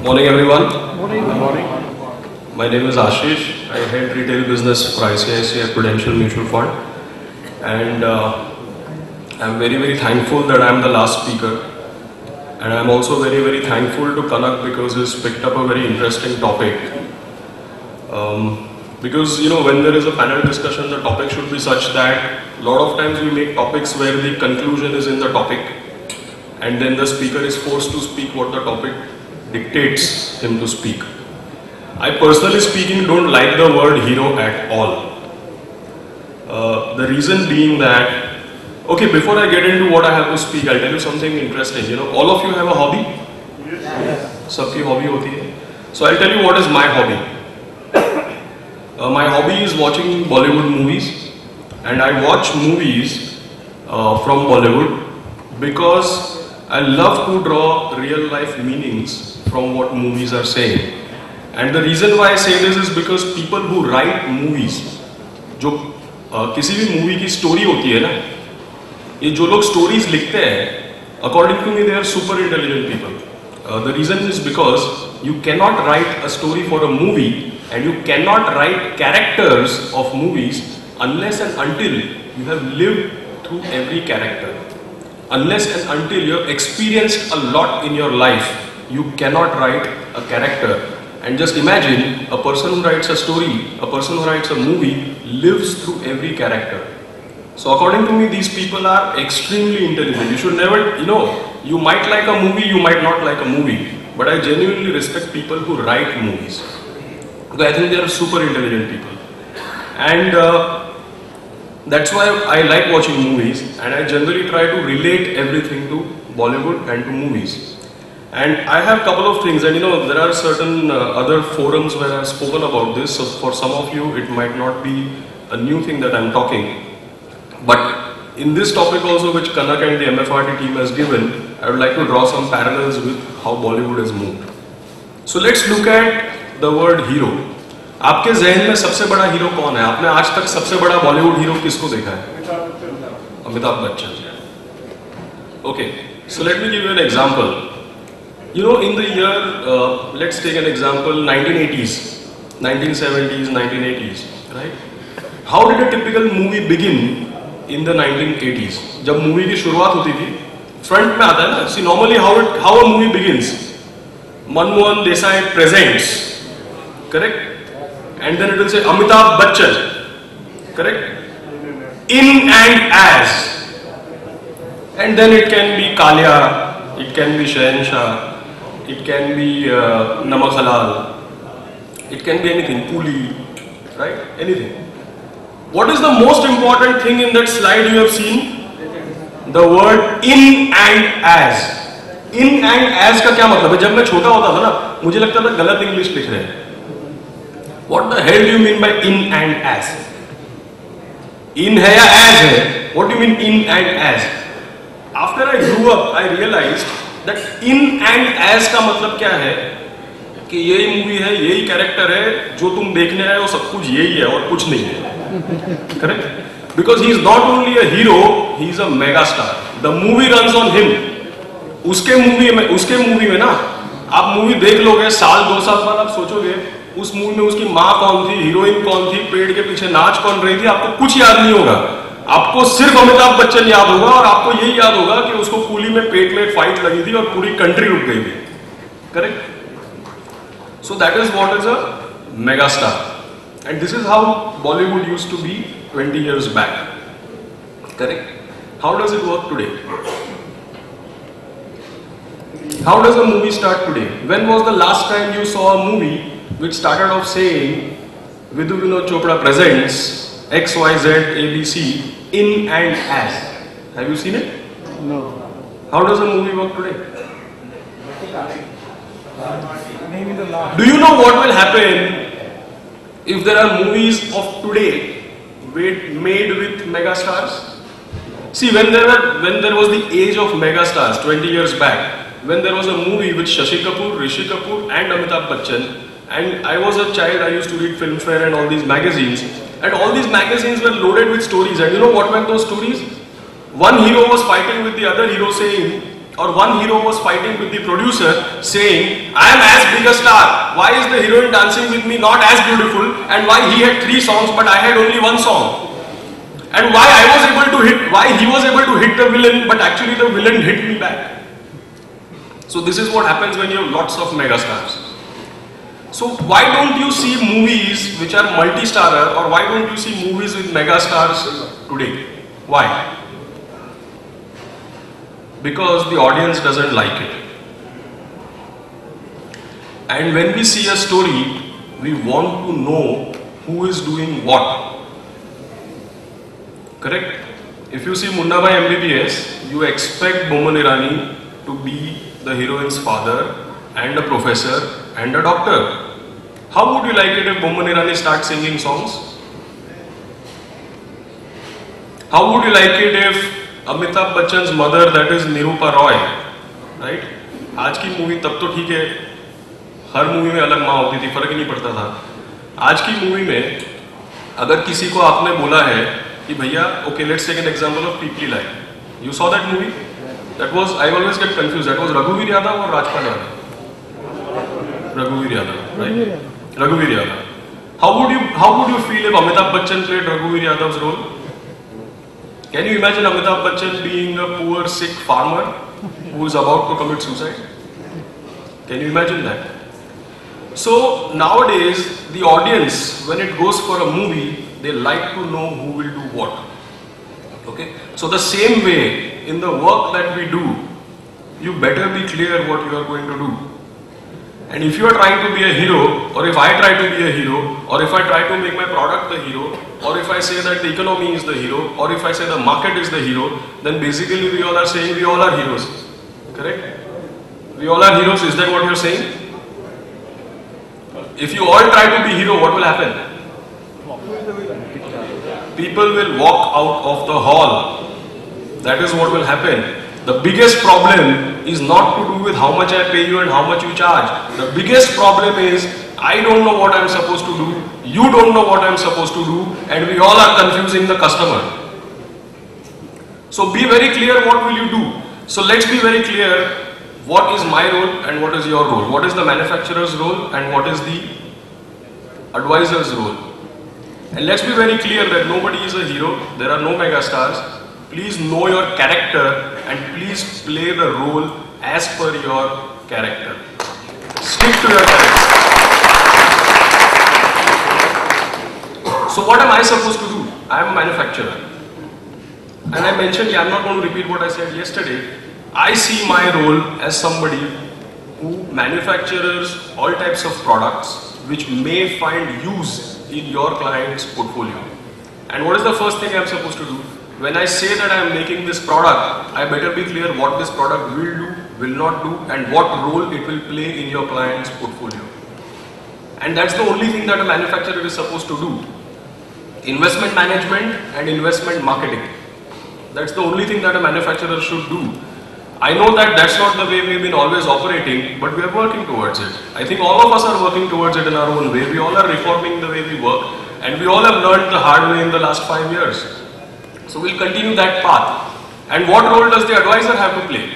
Morning everyone. Morning. Good morning. My name is Aashish. I head retail business for ICICI Prudential Mutual Fund, and I'm very thankful that I'm the last speaker, and I'm also very thankful to Kanak because he's picked up a very interesting topic. Because when there is a panel discussion, the topic should be such that a lot of times we make topics where the conclusion is in the topic, and then the speaker is forced to speak what the topic dictates him to speak. I personally speaking don't like the word hero at all. The reason being that, okay, before I get into what I have to speak, I'll tell you something interesting. All of you have a hobby? Yes. Sabki hobby hoti hai. So I'll tell you what is my hobby. My hobby is watching Bollywood movies, and I watch movies from Bollywood because I love to draw real life meanings from what movies are saying. And the reason why I say this is because people who write movies, जो किसी भी movie की story होती है ना, ये जो लोग स्टोरीज लिखते हैं, according to me they are super intelligent people. The reason is because you cannot write a story for a movie and you cannot write characters of movies unless and until you have lived through every character. Unless and until you have experienced a lot in your life, you cannot write a character. And just imagine a person who writes a story, a person who writes a movie lives through every character. So according to me, these people are extremely intelligent. You should never, you might like a movie, you might not like a movie, but I genuinely respect people who write movies. Because I think they are super intelligent people. And that's why I like watching movies, and I generally try to relate everything to Bollywood and to movies. And I have a couple of things, and there are certain other forums where I have spoken about this, so for some of you it might not be a new thing that I am talking. But in this topic also, which Kanak and the MFRT team has given, I would like to draw some parallels with how Bollywood has moved. So let's look at the word hero. आपके ज़हन में सबसे बड़ा hero कौन है? आपने आज तक सबसे बड़ा बॉलीवुड हीरो किसको देखा है? Amitabh Bachchan. Okay, so let me give you an example. In the year, let's take an example, 1980s, 1970s, 1980s, right? How did a typical movie begin in the 1980s? जब मूवी की शुरुआत होती थी, फ्रंट में आता है ना. See, normally how a movie begins. Manmohan Desai presents, correct? And then it will say Amitabh Bachchan, correct? In and as. And then it can be Kalia, it can be Shahenshah, it can be Namak Halal, it can be anything, Puli, right? Anything. What is the most important thing in that slide you have seen? The word in and as. In and as का क्या मतलब है? जब मैं छोटा होता था ना, मुझे लगता था गलत इंग्लिश लिख रहे हैं. What the hell do you mean by in and as? In है या as है? What do you mean in and as? After I grew up, I realized that in and as का मतलब क्या है? कि यही मूवी है, यही कैरेक्टर है, जो तुम देखने आए हो सब कुछ यही है और कुछ नहीं है. Correct? Because he is not only a hero, he is a mega star. The movie runs on him. उसके मूवी में ना, आप मूवी देख लोगे, साल 2 साल बाद आप सोचोगे उस मूवी में उसकी माँ कौन थी, हीरोइन कौन थी, पेड़ के पीछे नाच कौन रही थी, आपको कुछ याद नहीं होगा. आपको सिर्फ अमिताभ बच्चन याद होगा, और आपको यही याद होगा कि उसको कूली में पेट में फाइट लगी थी और पूरी कंट्री रुक गई थी. Correct? So that is what is a mega star, and this is how Bollywood used to be 20 years back. Correct? How does it work today? How does a movie start today? When was the last time you saw a movie which started off saying Vidhu Vinod Chopra presents XYZ ABC in and as? Have you seen it? No. How does a movie work today? Maybe the last. Do you know what will happen if there are movies of today made with megastars? See, when there was the age of megastars 20 years back, when there was a movie with Shashi Kapoor, Rishi Kapoor and Amitabh Bachchan, and I was a child, I used to read Filmfare and all these magazines, and all these magazines were loaded with stories, and you know what were those stories? One hero was fighting with the other hero saying, Or one hero was fighting with the producer saying, I am as big a star. Why is the heroine dancing with me not as beautiful? And why he had 3 songs but I had only 1 song? And why he was able to hit the villain but actually the villain hit me back? So this is what happens when you have lots of megastars. So why don't you see movies which are multi-starrer, or why don't you see movies with megastars today? Why? Because the audience doesn't like it. And when we see a story, we want to know who is doing what. Correct? If you see Munna Bhai MBBS, you expect Boman Irani to be the heroine's father and a professor and a doctor. How would you like it if Boman Irani starts singing songs? How would you like it if Amitabh Bachchan's mother, that is Nirupa Roy, right? आज की movie तब तो ठीक है, हर movie में अलग माँ होती थी, फर्क ही नहीं पड़ता था. आज की मूवी में अगर किसी को आपने बोला है कि भैया, okay, let's take an example of Peepli Line. You saw that movie? That was, I always get confused. That was Raghuveer Yadav or Rajpal Yadav? Raghuveer Yadav, right? Raghuveer Yadav. How would you feel if Amitabh Bachchan played Raghuveer Yadav's role? Can you imagine Amitabh Bachchan being a poor, sick farmer who is about to commit suicide? Can you imagine that? So nowadays, the audience, when it goes for a movie, they like to know who will do what. Okay? So the same way, in the work that we do, you better be clear what you are going to do. And if you are trying to be a hero, or if I try to be a hero, or if I try to make my product the hero, or if I say that the economy is the hero, or if I say the market is the hero, then basically we all are saying we all are heroes. Correct? We all are heroes, is that what you are saying? If you all try to be hero, what will happen? People will walk out of the hall. That is what will happen. The biggest problem is not to do with how much I pay you and how much you charge. The biggest problem is I don't know what I'm supposed to do, you don't know what I'm supposed to do, and we all are confusing the customer. So be very clear what will you do. So let's be very clear what is my role and what is your role. What is the manufacturer's role and what is the advisor's role. And let's be very clear that nobody is a hero, there are no megastars. Please know your character and please play the role as per your character. Stick to your character. So what am I supposed to do? I am a manufacturer. And I mentioned, I'm not going to repeat what I said yesterday. I see my role as somebody who manufactures all types of products which may find use in your client's portfolio. And what is the first thing I'm supposed to do? When I say that I am making this product, I better be clear what this product will do, will not do, and what role it will play in your client's portfolio. And that's the only thing that a manufacturer is supposed to do. Investment management and investment marketing. That's the only thing that a manufacturer should do. I know that that's not the way we've been always operating, but we are working towards it. I think all of us are working towards it in our own way. We all are reforming the way we work, and we all have learned the hard way in the last 5 years. So we'll continue that path. And what role does the advisor have to play?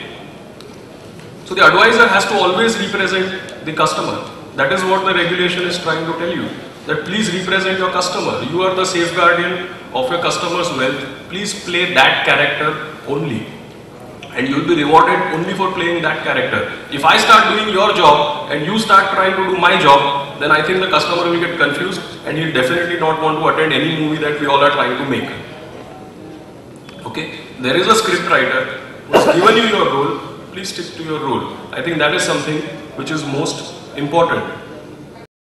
So the advisor has to always represent the customer. That is what the regulation is trying to tell you. That please represent your customer. You are the safeguardian of your customer's wealth. Please play that character only. And you'll be rewarded only for playing that character. If I start doing your job and you start trying to do my job, then I think the customer will get confused and he'll definitely not want to attend any movie that we all are trying to make. Okay? There is a script writer who has given you your role. Please stick to your role. I think that is something which is most important.